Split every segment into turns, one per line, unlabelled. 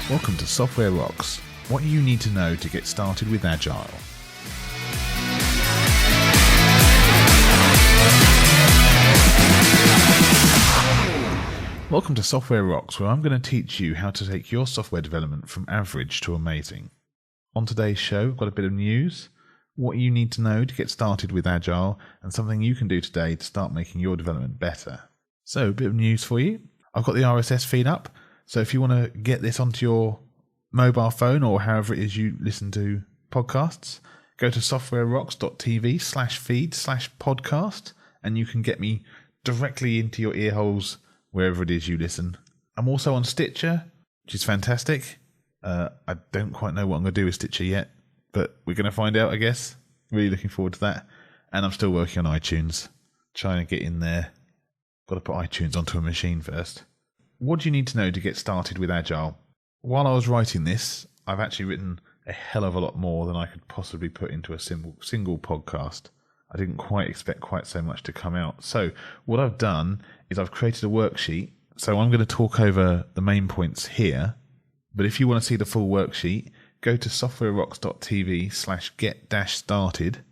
Welcome to Software Rocks, what you need to know to get started with Agile. Welcome to Software Rocks, where I'm going to teach you how to take your software development from average to amazing. On today's show, I've got a bit of news, what you need to know to get started with Agile, and something you can do today to start making your development better. So, a bit of news for you. I've got the RSS feed up, so if you want to get this onto your mobile phone or however it is you listen to podcasts, go to softwarerocks.tv/feed/podcast and you can get me directly into your ear holes wherever it is you listen. I'm also on Stitcher, which is fantastic. I don't quite know what I'm going to do with Stitcher yet, but we're going to find out, I guess. Really looking forward to that. And I'm still working on iTunes, trying to get in there. Got to put iTunes onto a machine first. What do you need to know to get started with Agile? While I was writing this, I've actually written a hell of a lot more than I could possibly put into a single podcast. I didn't quite expect quite so much to come out. So what I've done is I've created a worksheet. So I'm going to talk over the main points here. But if you want to see the full worksheet, go to softwarerocks.tv/get-started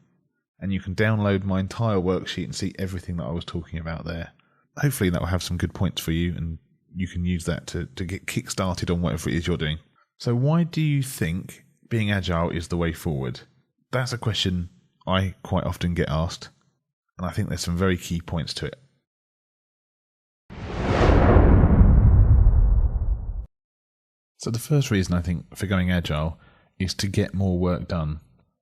and you can download my entire worksheet and see everything that I was talking about there. Hopefully that will have some good points for you and you can use that to get kick-started on whatever it is you're doing. So why do you think being agile is the way forward? That's a question I quite often get asked, and I think there's some very key points to it. So the first reason I think for going agile is to get more work done.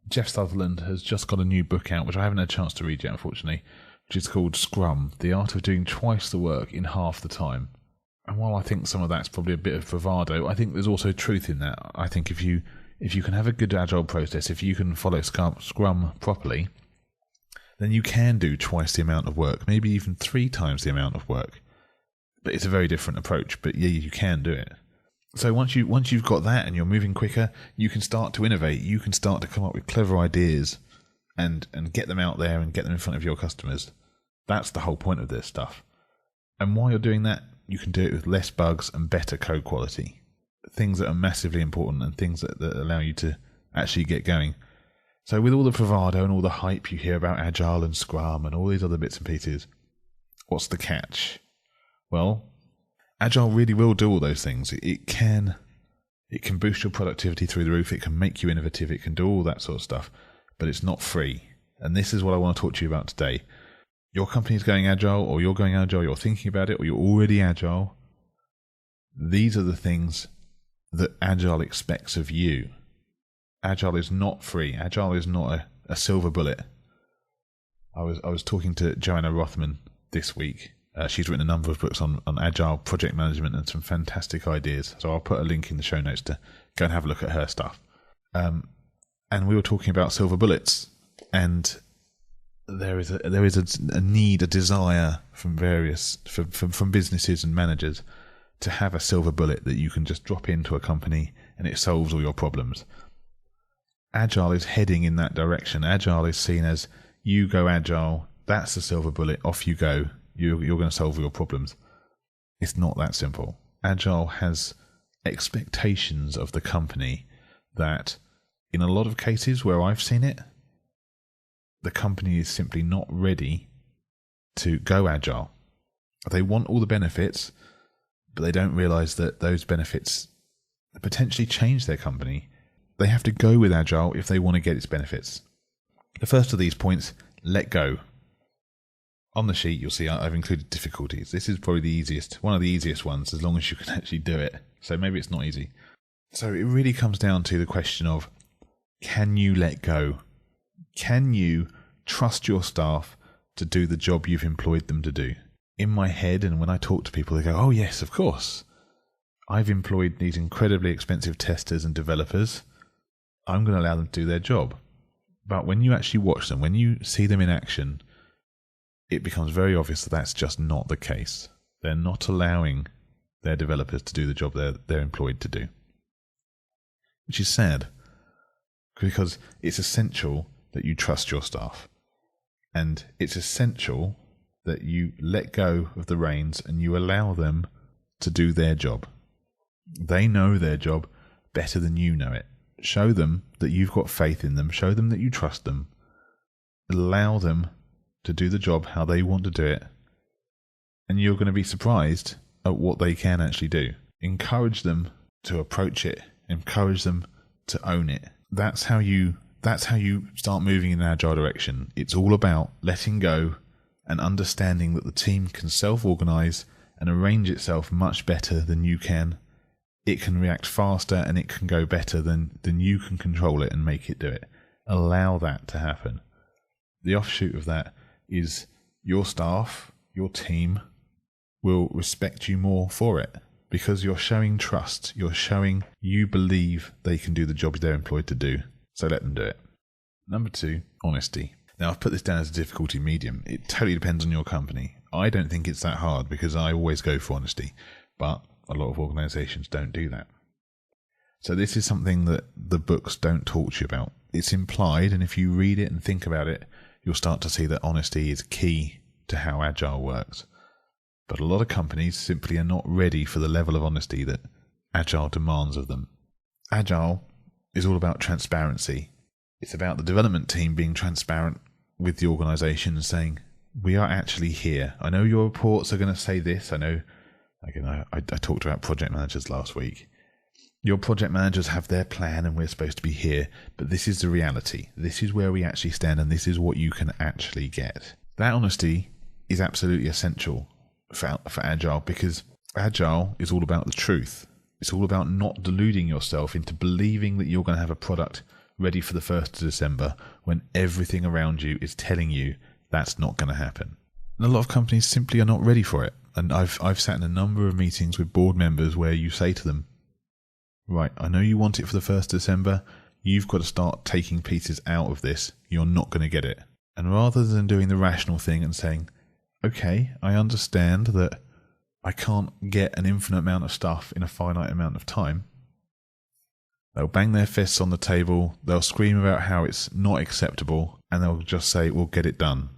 Jeff Sutherland has just got a new book out, which I haven't had a chance to read yet, unfortunately, which is called Scrum, The Art of Doing Twice the Work in Half the Time. And while I think some of that's probably a bit of bravado, I think there's also truth in that. I think if you can have a good agile process, if you can follow Scrum properly, then you can do twice the amount of work, maybe even 3 times the amount of work. But it's a very different approach, but yeah, you can do it. So once you've got that and you're moving quicker, you can start to innovate. You can start to come up with clever ideas and get them out there and get them in front of your customers. That's the whole point of this stuff. And while you're doing that, you can do it with less bugs and better code quality. Things that are massively important and things that allow you to actually get going. So with all the bravado and all the hype you hear about Agile and Scrum and all these other bits and pieces, what's the catch? Well, Agile really will do all those things. It can boost your productivity through the roof. It can make you innovative. It can do all that sort of stuff. But it's not free. And this is what I want to talk to you about today. Your company's going agile, or you're going agile, you're thinking about it, or you're already agile. These are the things that Agile expects of you. Agile is not free. Agile is not a silver bullet. I was talking to Joanna Rothman this week. She's written a number of books on Agile project management and some fantastic ideas. So I'll put a link in the show notes to go and have a look at her stuff. And we were talking about silver bullets, and there is a need, a desire from from businesses and managers to have a silver bullet that you can just drop into a company and it solves all your problems. Agile is heading in that direction. Agile is seen as, you go agile, that's the silver bullet, off you go, you're going to solve all your problems. It's not that simple. Agile has expectations of the company that, in a lot of cases where I've seen it, the company is simply not ready to go agile. They want all the benefits, but they don't realize that those benefits potentially change their company. They have to go with agile if they want to get its benefits. The first of these points, let go. On the sheet, you'll see I've included difficulties. This is probably one of the easiest ones, as long as you can actually do it. So maybe it's not easy. So it really comes down to the question of, can you let go? Can you trust your staff to do the job you've employed them to do? In my head, and when I talk to people, they go, oh yes, of course. I've employed these incredibly expensive testers and developers. I'm going to allow them to do their job. But when you actually watch them, when you see them in action, it becomes very obvious that that's just not the case. They're not allowing their developers to do the job they're employed to do. Which is sad, because it's essential that you trust your staff. And it's essential that you let go of the reins and you allow them to do their job. They know their job better than you know it. Show them that you've got faith in them. Show them that you trust them. Allow them to do the job how they want to do it. And you're going to be surprised at what they can actually do. Encourage them to approach it. Encourage them to own it. That's how you start moving in an agile direction. It's all about letting go and understanding that the team can self-organize and arrange itself much better than you can. It can react faster and it can go better than you can control it and make it do it. Allow that to happen. The offshoot of that is your staff, your team will respect you more for it because you're showing trust. You're showing you believe they can do the job they're employed to do. So let them do it. Number 2, honesty. Now, I've put this down as a difficulty medium. It totally depends on your company. I don't think it's that hard because I always go for honesty, but a lot of organisations don't do that. So this is something that the books don't talk to you about. It's implied, and if you read it and think about it, you'll start to see that honesty is key to how Agile works. But a lot of companies simply are not ready for the level of honesty that Agile demands of them. Agile is all about transparency. It's about the development team being transparent with the organisation and saying, we are actually here. I know your reports are going to say this. I know, again, I talked about project managers last week. Your project managers have their plan and we're supposed to be here, but this is the reality. This is where we actually stand and this is what you can actually get. That honesty is absolutely essential for Agile because Agile is all about the truth. It's all about not deluding yourself into believing that you're going to have a product ready for the 1st of December when everything around you is telling you that's not going to happen. And a lot of companies simply are not ready for it. And I've sat in a number of meetings with board members where you say to them, right, I know you want it for the 1st of December. You've got to start taking pieces out of this. You're not going to get it. And rather than doing the rational thing and saying, okay, I understand that I can't get an infinite amount of stuff in a finite amount of time, they'll bang their fists on the table, they'll scream about how it's not acceptable, and they'll just say, we'll get it done.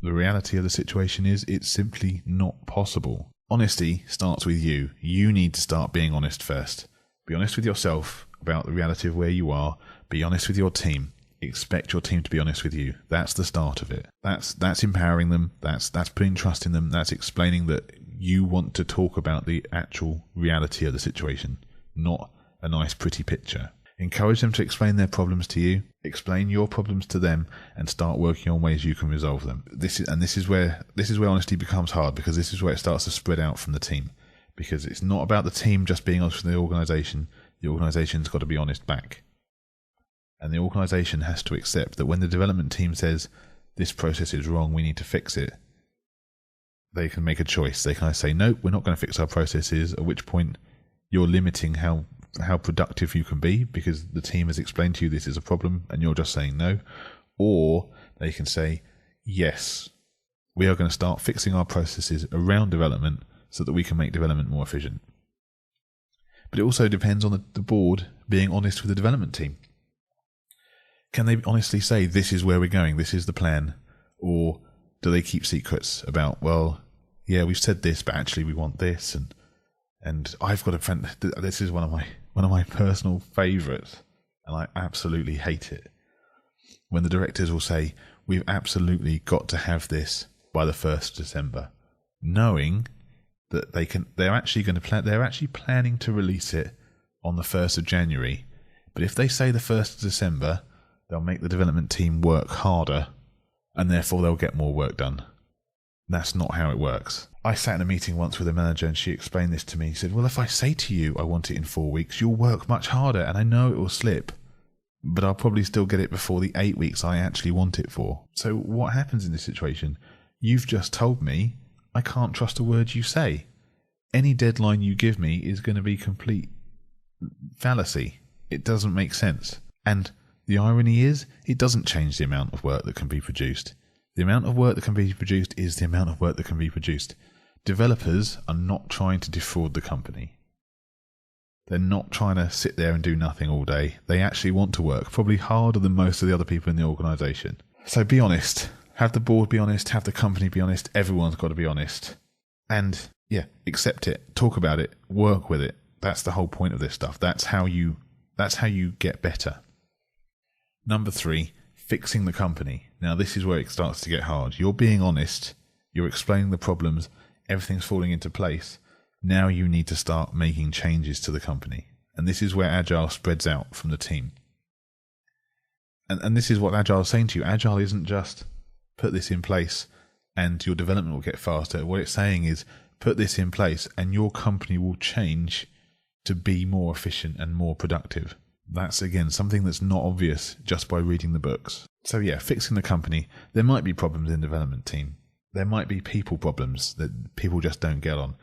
The reality of the situation is it's simply not possible. Honesty starts with you. You need to start being honest first. Be honest with yourself about the reality of where you are. Be honest with your team. Expect your team to be honest with you. That's the start of it. That's empowering them. That's putting trust in them. That's explaining that you want to talk about the actual reality of the situation, not a nice pretty picture. Encourage them to explain their problems to you, explain your problems to them, and start working on ways you can resolve them. This is where honesty becomes hard, because this is where it starts to spread out from the team. Because it's not about the team just being honest with the organisation. The organisation's got to be honest back. And the organisation has to accept that when the development team says, this process is wrong, we need to fix it, they can make a choice. They can either say, nope, we're not going to fix our processes, at which point you're limiting how productive you can be because the team has explained to you this is a problem and you're just saying no. Or they can say, yes, we are going to start fixing our processes around development so that we can make development more efficient. But it also depends on the board being honest with the development team. Can they honestly say, this is where we're going, this is the plan? Or do they keep secrets about, well, yeah, we've said this, but actually we want this, and I've got a friend. This is one of my personal favourites, and I absolutely hate it. When the directors will say, "We've absolutely got to have this by the 1st of December," knowing that they're actually planning to release it on the 1st of January. But if they say the 1st of December, they'll make the development team work harder, and therefore they'll get more work done. That's not how it works. I sat in a meeting once with a manager and she explained this to me. She said, well, if I say to you I want it in 4 weeks, you'll work much harder and I know it will slip, but I'll probably still get it before the 8 weeks I actually want it for. So what happens in this situation? You've just told me I can't trust a word you say. Any deadline you give me is going to be complete fallacy. It doesn't make sense. And the irony is, it doesn't change the amount of work that can be produced. The amount of work that can be produced is the amount of work that can be produced. Developers are not trying to defraud the company. They're not trying to sit there and do nothing all day. They actually want to work, probably harder than most of the other people in the organisation. So be honest. Have the board be honest. Have the company be honest. Everyone's got to be honest. And, yeah, accept it. Talk about it. Work with it. That's the whole point of this stuff. That's how you get better. Number 3, fixing the company. Now this is where it starts to get hard. You're being honest, you're explaining the problems, everything's falling into place. Now you need to start making changes to the company. And this is where Agile spreads out from the team. And this is what Agile is saying to you. Agile isn't just put this in place and your development will get faster. What it's saying is put this in place and your company will change to be more efficient and more productive. That's, again, something that's not obvious just by reading the books. So yeah, fixing the company. There might be problems in the development team. There might be people problems that people just don't get on.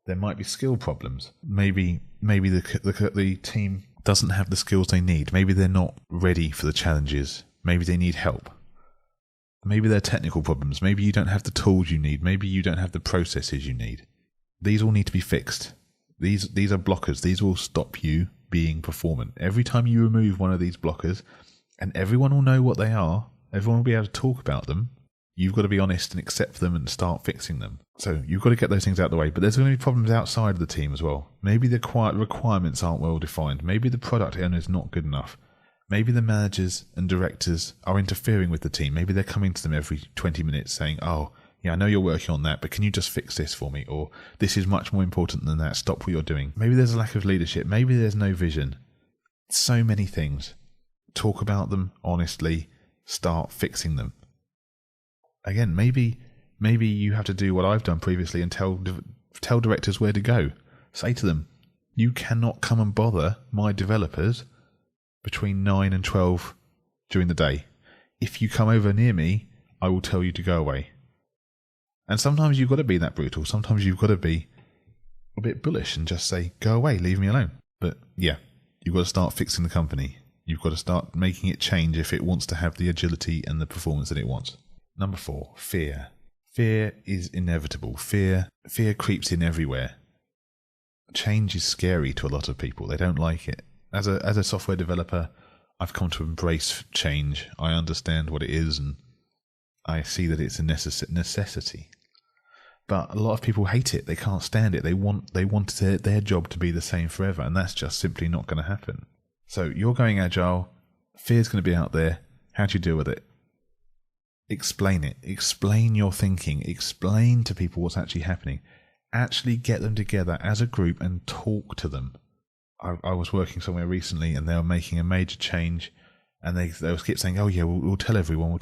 There might be skill problems. Maybe the team doesn't have the skills they need. Maybe they're not ready for the challenges. Maybe they need help. Maybe they're technical problems. Maybe you don't have the tools you need. Maybe you don't have the processes you need. These all need to be fixed. These are blockers. These will stop you being performant. Every time you remove one of these blockers, and everyone will know what they are, everyone will be able to talk about them, you've got to be honest and accept them and start fixing them. So you've got to get those things out of the way. But there's going to be problems outside of the team as well. Maybe the requirements aren't well defined. Maybe the product owner is not good enough. Maybe the managers and directors are interfering with the team. Maybe they're coming to them every 20 minutes saying, oh, yeah, I know you're working on that, but can you just fix this for me? Or this is much more important than that. Stop what you're doing. Maybe there's a lack of leadership. Maybe there's no vision. So many things. Talk about them honestly. Start fixing them. Again, maybe you have to do what I've done previously and tell directors where to go. Say to them, you cannot come and bother my developers between 9 and 12 during the day. If you come over near me, I will tell you to go away. And sometimes you've got to be that brutal. Sometimes you've got to be a bit bullish and just say, go away, leave me alone. But yeah, you've got to start fixing the company. You've got to start making it change if it wants to have the agility and the performance that it wants. Number 4, fear. Fear is inevitable. Fear creeps in everywhere. Change is scary to a lot of people. They don't like it. As a software developer, I've come to embrace change. I understand what it is and I see that it's a necessity. But a lot of people hate it. They can't stand it. They want their job to be the same forever, and that's just simply not going to happen. So you're going Agile. Fear's going to be out there. How do you deal with it? Explain it. Explain your thinking. Explain to people what's actually happening. Actually get them together as a group and talk to them. I was working somewhere recently and they were making a major change and they kept saying, oh yeah, we'll tell everyone,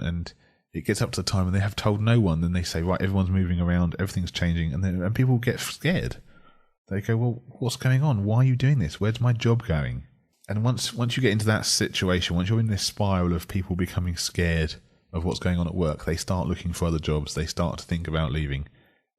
and it gets up to the time and they have told no one. Then they say, right, everyone's moving around, everything's changing, and people get scared. They go, well, what's going on? Why are you doing this? Where's my job going? And once you get into that situation, once you're in this spiral of people becoming scared of what's going on at work, they start looking for other jobs, they start to think about leaving.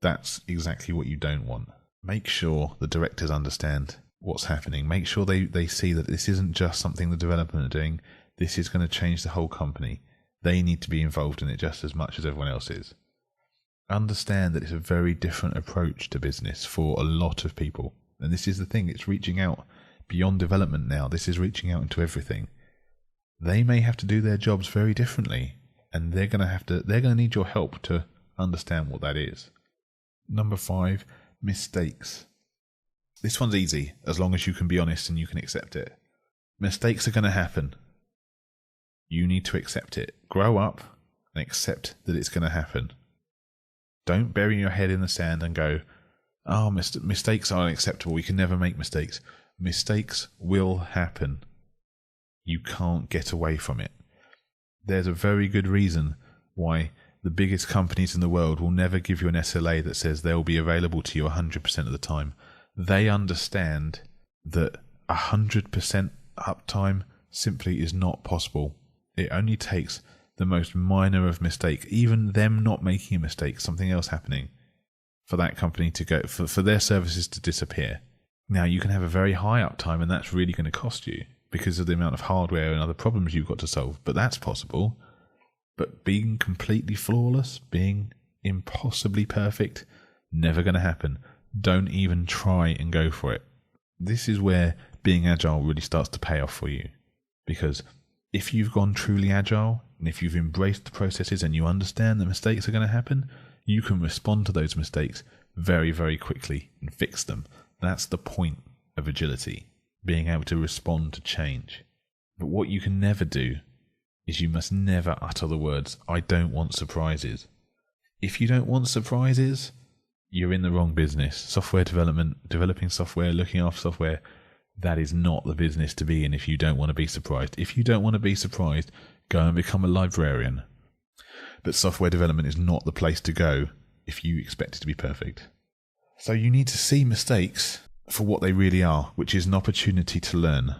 That's exactly what you don't want. Make sure the directors understand what's happening. Make sure they see that this isn't just something the development are doing. This is going to change the whole company. They need to be involved in it just as much as everyone else is. Understand that it's a very different approach to business for a lot of people. And this is the thing, it's reaching out beyond development now. This is reaching out into everything. They may have to do their jobs very differently, and they're going to need your help to understand what that is. Number 5, mistakes. This one's easy, as long as you can be honest and you can accept it. Mistakes are going to happen. You need to accept it. Grow up and accept that it's going to happen. Don't bury your head in the sand and go, oh, mistakes are unacceptable. We can never make mistakes. Mistakes will happen. You can't get away from it. There's a very good reason why the biggest companies in the world will never give you an SLA that says they'll be available to you 100% of the time. They understand that 100% uptime simply is not possible. It only takes the most minor of mistake, even them not making a mistake, something else happening, for that company to go, for their services to disappear. Now, you can have a very high uptime and that's really going to cost you because of the amount of hardware and other problems you've got to solve, but that's possible. But being completely flawless, being impossibly perfect, never going to happen. Don't even try and go for it. This is where being agile really starts to pay off for you. Because if you've gone truly agile, and if you've embraced the processes and you understand that mistakes are going to happen, you can respond to those mistakes very, very quickly and fix them. That's the point. of agility, being able to respond to change. But what you can never do is you must never utter the words, "I don't want surprises." If you don't want surprises, you're in the wrong business. Software development, developing software, looking after software, that is not the business to be in if you don't want to be surprised. If you don't want to be surprised, go and become a librarian. But software development is not the place to go if you expect it to be perfect. So you need to see mistakes for what they really are, which is an opportunity to learn.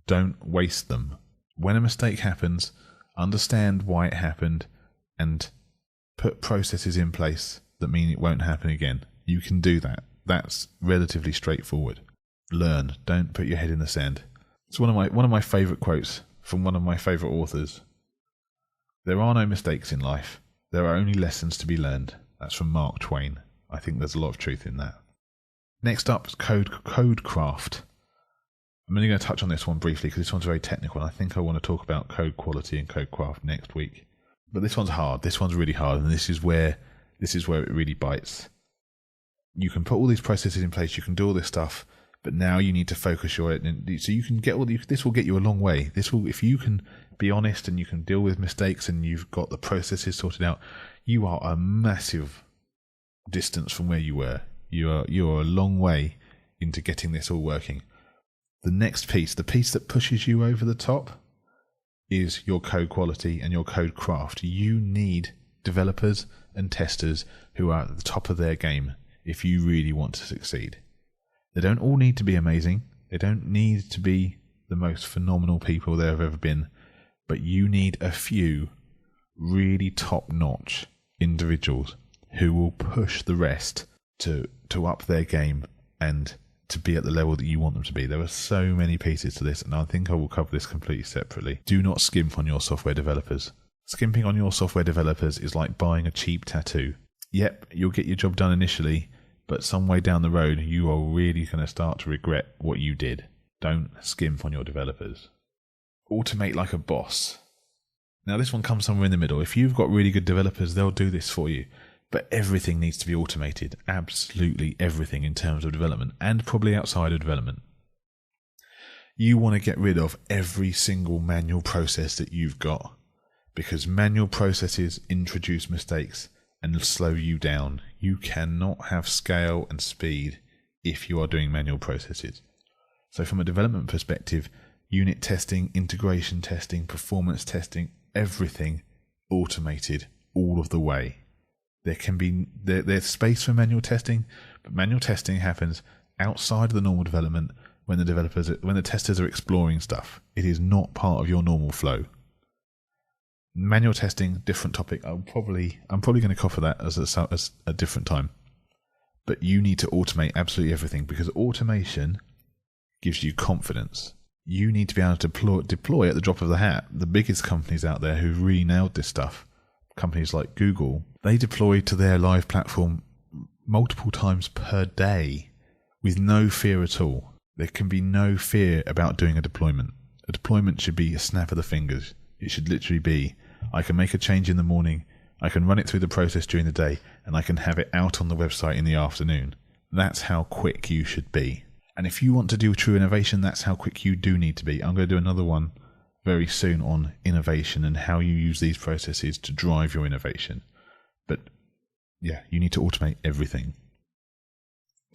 Don't waste them. When a mistake happens, understand why it happened and put processes in place that mean it won't happen again. You can do that. That's relatively straightforward. Learn. Don't put your head in the sand. It's one of my favourite quotes from one of my favourite authors. There are no mistakes in life. There are only lessons to be learned. That's from Mark Twain. I think there's a lot of truth in that. Next up is codecraft. I'm only going to touch on this one briefly because this one's very technical, and I think I want to talk about code quality and codecraft next week. But this one's hard. This one's really hard, and this is where it really bites. You can put all these processes in place. You can do all this stuff, but now you need to focus your so you can get this will get you a long way. If you can be honest and you can deal with mistakes and you've got the processes sorted out, you are a massive distance from where you were. You're a long way into getting this all working. The next piece, the piece that pushes you over the top, is your code quality and your code craft. You need developers and testers who are at the top of their game if you really want to succeed. They don't all need to be amazing. They don't need to be the most phenomenal people there have ever been. But you need a few really top-notch individuals who will push the rest to up their game and to be at the level that you want them to be. There are so many pieces to this, and I think I will cover this completely separately. Do not skimp on your software developers. Skimping on your software developers is like buying a cheap tattoo. Yep, you'll get your job done initially, but some way down the road, you are really going to start to regret what you did. Don't skimp on your developers. Automate like a boss. Now, this one comes somewhere in the middle. If you've got really good developers, they'll do this for you. But everything needs to be automated. Absolutely everything in terms of development, and probably outside of development. You want to get rid of every single manual process that you've got, because manual processes introduce mistakes and slow you down. You cannot have scale and speed if you are doing manual processes. So from a development perspective, unit testing, integration testing, performance testing, everything automated all of the way. There can be there's space for manual testing, but manual testing happens outside of the normal development when the testers are exploring stuff. It is not part of your normal flow. Manual testing, different topic. I'm probably going to cover that as a different time. But you need to automate absolutely everything, because automation gives you confidence. You need to be able to deploy at the drop of the hat. The biggest companies out there who've really nailed this stuff, companies like Google, they deploy to their live platform multiple times per day with no fear at all. There can be no fear about doing a deployment. A deployment should be a snap of the fingers. It should literally be, I can make a change in the morning, I can run it through the process during the day, and I can have it out on the website in the afternoon. That's how quick you should be. And if you want to do true innovation, that's how quick you do need to be. I'm going to do another one very soon on innovation and how you use these processes to drive your innovation. But yeah, you need to automate everything.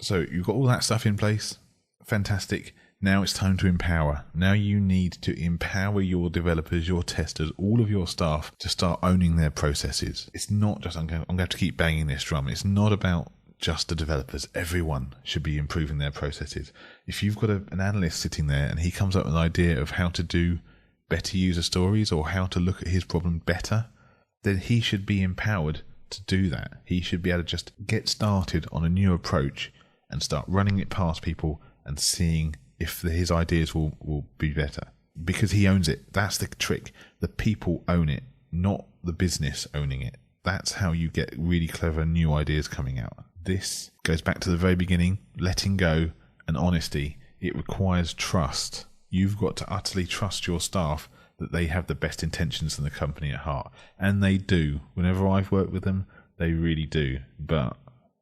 So you've got all that stuff in place. Fantastic. Now it's time to empower. Now you need to empower your developers, your testers, all of your staff to start owning their processes. It's not just, I'm going to have to keep banging this drum. It's not about just the developers. Everyone should be improving their processes. If you've got an analyst sitting there and he comes up with an idea of how to do better user stories or how to look at his problem better, then he should be empowered to do that. He should be able to just get started on a new approach and start running it past people and seeing if his ideas will be better. Because he owns it. That's the trick. The people own it, not the business owning it. That's how you get really clever new ideas coming out. This goes back to the very beginning, letting go and honesty. It requires trust. You've got to utterly trust your staff that they have the best intentions in the company at heart. And they do. Whenever I've worked with them, they really do. But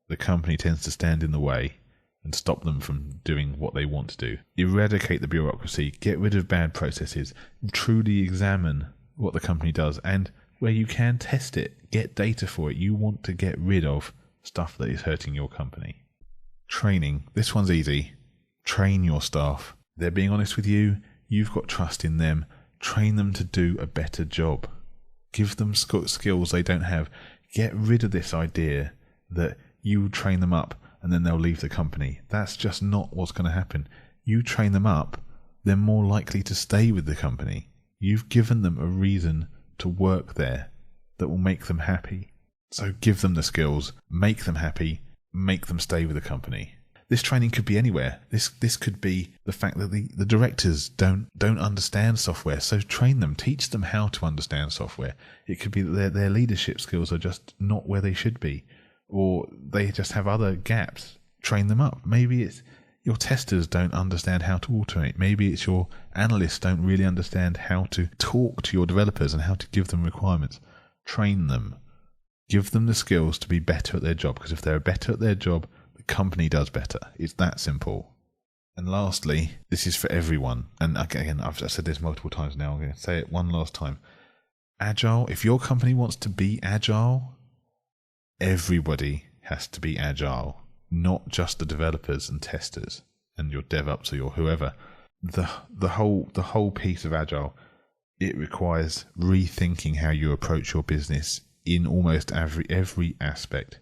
the company tends to stand in the way. and stop them from doing what they want to do. Eradicate the bureaucracy, get rid of bad processes, truly examine what the company does, and where you can, test it, get data for it. You want to get rid of stuff that is hurting your company. Training. This one's easy. Train your staff. They're being honest with you. You've got trust in them. Train them to do a better job. Give them skills they don't have. Get rid of this idea that you train them up and then they'll leave the company. That's just not what's going to happen. You train them up, they're more likely to stay with the company. You've given them a reason to work there that will make them happy. So give them the skills, make them happy, make them stay with the company. This training could be anywhere. This could be the fact that the directors don't understand software, so train them, teach them how to understand software. It could be that their leadership skills are just not where they should be, or they just have other gaps. Train them up. Maybe it's your testers don't understand how to automate. Maybe it's your analysts don't really understand how to talk to your developers and how to give them requirements. Train them. Give them the skills to be better at their job, because if they're better at their job, the company does better. It's that simple. And lastly, this is for everyone. And again, I've said this multiple times now. I'm going to say it one last time. Agile. If your company wants to be agile, everybody has to be agile, not just the developers and testers and your DevOps or your whoever. The whole piece of agile, it requires rethinking how you approach your business in almost every aspect.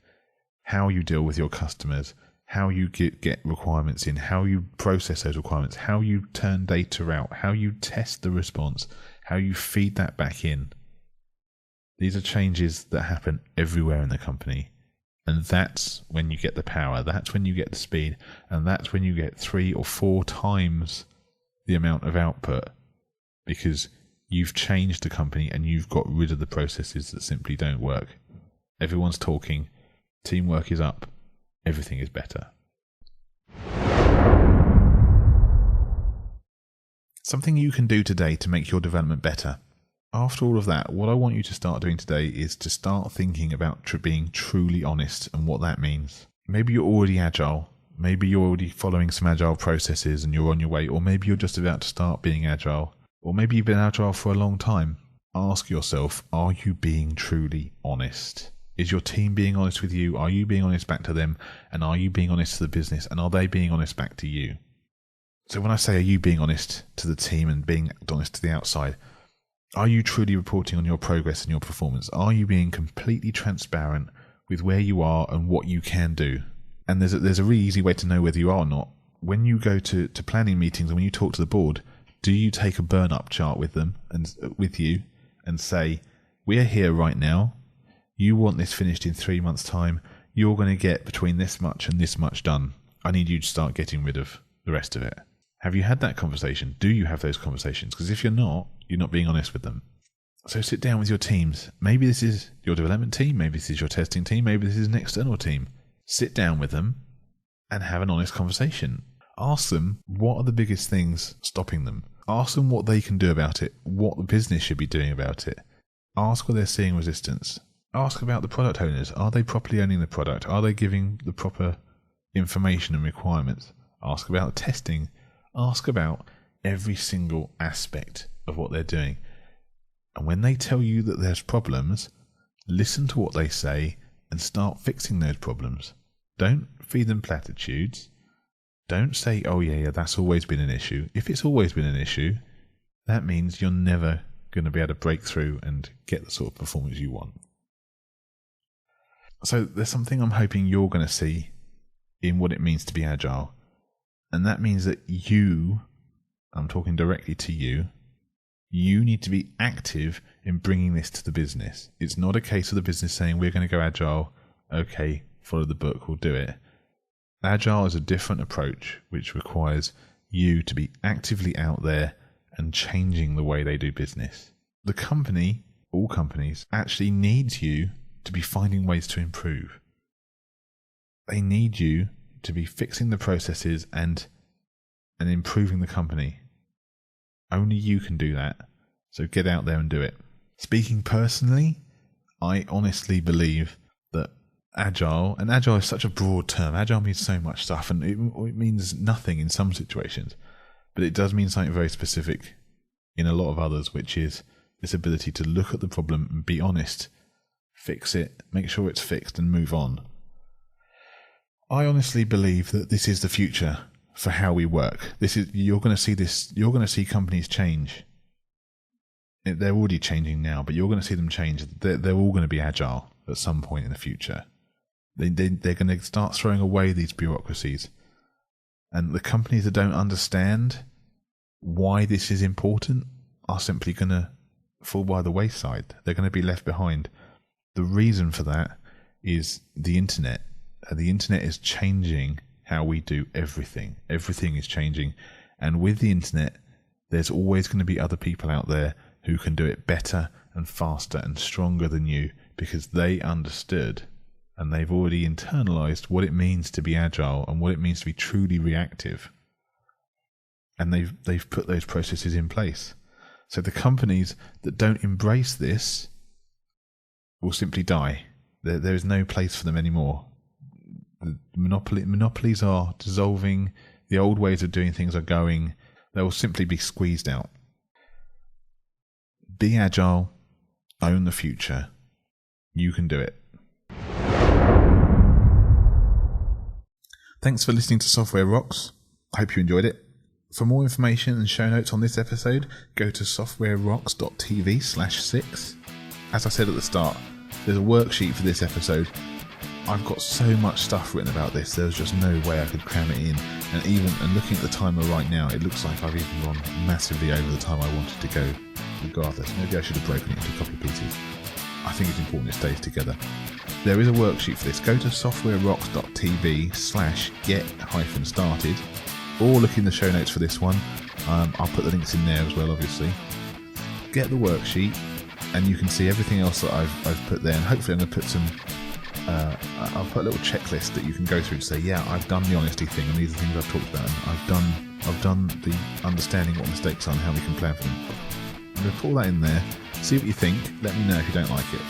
How you deal with your customers, how you get requirements in, how you process those requirements, how you turn data out, how you test the response, how you feed that back in. These are changes that happen everywhere in the company. And that's when you get the power, that's when you get the speed, and that's when you get 3 or 4 times the amount of output, because you've changed the company and you've got rid of the processes that simply don't work. Everyone's talking, teamwork is up, everything is better. Something you can do today to make your development better. After all of that, what I want you to start doing today is to start thinking about being truly honest and what that means. Maybe you're already agile. Maybe you're already following some agile processes and you're on your way. Or maybe you're just about to start being agile. Or maybe you've been agile for a long time. Ask yourself, are you being truly honest? Is your team being honest with you? Are you being honest back to them? And are you being honest to the business? And are they being honest back to you? So when I say are you being honest to the team and being honest to the outside, are you truly reporting on your progress and your performance? Are you being completely transparent with where you are and what you can do? And there's a really easy way to know whether you are or not. When you go to planning meetings and when you talk to the board, do you take a burn-up chart with them and with you and say, we're here right now. You want this finished in 3 months' time. You're going to get between this much and this much done. I need you to start getting rid of the rest of it. Have you had that conversation? Do you have those conversations? Because if you're not being honest with them. So sit down with your teams. Maybe this is your development team. Maybe this is your testing team. Maybe this is an external team. Sit down with them and have an honest conversation. Ask them what are the biggest things stopping them. Ask them what they can do about it, what the business should be doing about it. Ask where they're seeing resistance. Ask about the product owners. Are they properly owning the product? Are they giving the proper information and requirements? Ask about testing. Ask about every single aspect of what they're doing. And when they tell you that there's problems, listen to what they say and start fixing those problems. Don't feed them platitudes. Don't say, oh yeah, that's always been an issue. If it's always been an issue, that means you're never going to be able to break through and get the sort of performance you want. So there's something I'm hoping you're going to see in what it means to be agile. And that means that you, I'm talking directly to you, you need to be active in bringing this to the business. It's not a case of the business saying, we're going to go agile. Okay, follow the book, we'll do it. Agile is a different approach which requires you to be actively out there and changing the way they do business. The company, all companies, actually needs you to be finding ways to improve. They need you to be fixing the processes and improving the company. Only you can do that. So get out there and do it. Speaking personally, I honestly believe that Agile, and Agile is such a broad term. Agile means so much stuff, and it means nothing in some situations, but it does mean something very specific in a lot of others, which is this ability to look at the problem and be honest, fix it, make sure it's fixed, and move on. I honestly believe that this is the future for how we work. You're going to see companies change. They're already changing now, but you're going to see them change. They're all going to be agile at some point in the future. They're going to start throwing away these bureaucracies. And the companies that don't understand why this is important are simply going to fall by the wayside. They're going to be left behind. The reason for that is the internet. The internet is changing how we do everything. Everything is changing. And with the internet, there's always going to be other people out there who can do it better and faster and stronger than you, because they understood and they've already internalized what it means to be agile and what it means to be truly reactive. And they've put those processes in place. So the companies that don't embrace this will simply die. There is no place for them anymore. The monopolies are dissolving. The old ways of doing things are going. They will simply be squeezed out. Be agile. Own the future. You can do it. Thanks for listening to Software Rocks. I hope you enjoyed it. For more information and show notes on this episode, go to softwarerocks.tv/6. As I said at the start, there's a worksheet for this episode. I've got so much stuff written about this, there's just no way I could cram it in. And looking at the timer right now, it looks like I've even gone massively over the time I wanted to go. Regardless, maybe I should have broken it into a couple of pieces. I think it's important it stays together. There is a worksheet for this. Go to softwarerocks.tv/get-started, or look in the show notes for this one. I'll put the links in there as well, obviously. Get the worksheet, and you can see everything else that I've put there. And hopefully I'm going to put some... I'll put a little checklist that you can go through to say, yeah, I've done the honesty thing, and these are the things I've talked about, and I've done the understanding what mistakes are and how we can plan for them. I'm going to put all that in there, see what you think, let me know if you don't like it.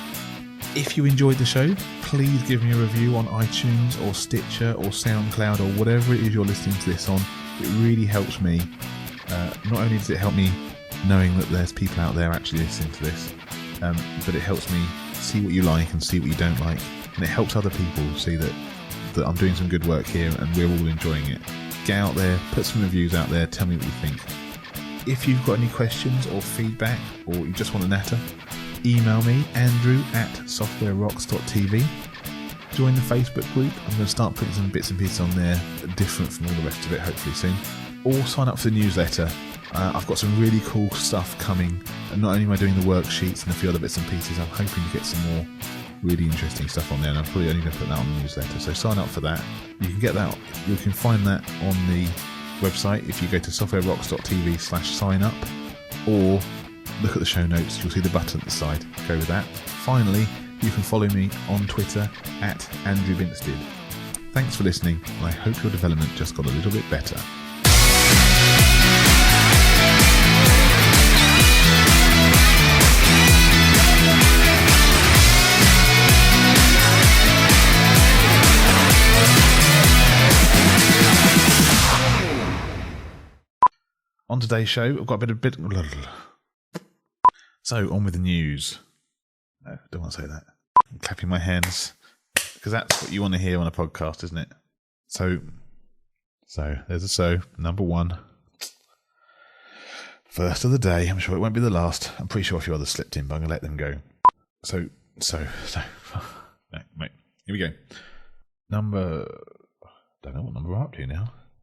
If you enjoyed the show, please give me a review on iTunes or Stitcher or SoundCloud or whatever it is you're listening to this on. It really helps me. Not only does it help me knowing that there's people out there actually listening to this, but it helps me see what you like and see what you don't like. And it helps other people see that I'm doing some good work here and we're all enjoying it. Get out there, put some reviews out there, tell me what you think. If you've got any questions or feedback, or you just want to natter, email me, andrew@softwarerocks.tv. Join the Facebook group. I'm going to start putting some bits and pieces on there, different from all the rest of it, hopefully soon. Or sign up for the newsletter. I've got some really cool stuff coming. And not only am I doing the worksheets and a few other bits and pieces, I'm hoping to get some more really interesting stuff on there, and I'm probably only going to put that on the newsletter. So sign up for that. You can get that. You can find that on the website if you go to softwarerocks.tv/sign up, or look at the show notes. You'll see the button at the side. Go with that. Finally, you can follow me on Twitter @AndrewBinstead. Thanks for listening, and I hope your development just got a little bit better. On today's show, I've got a bit. So, on with the news. No, don't want to say that. I'm clapping my hands, because that's what you want to hear on a podcast, isn't it? So there's number one. First of the day. I'm sure it won't be the last. I'm pretty sure a few others slipped in, but I'm going to let them go. So. No, mate. Here we go. I don't know what number we're up to now.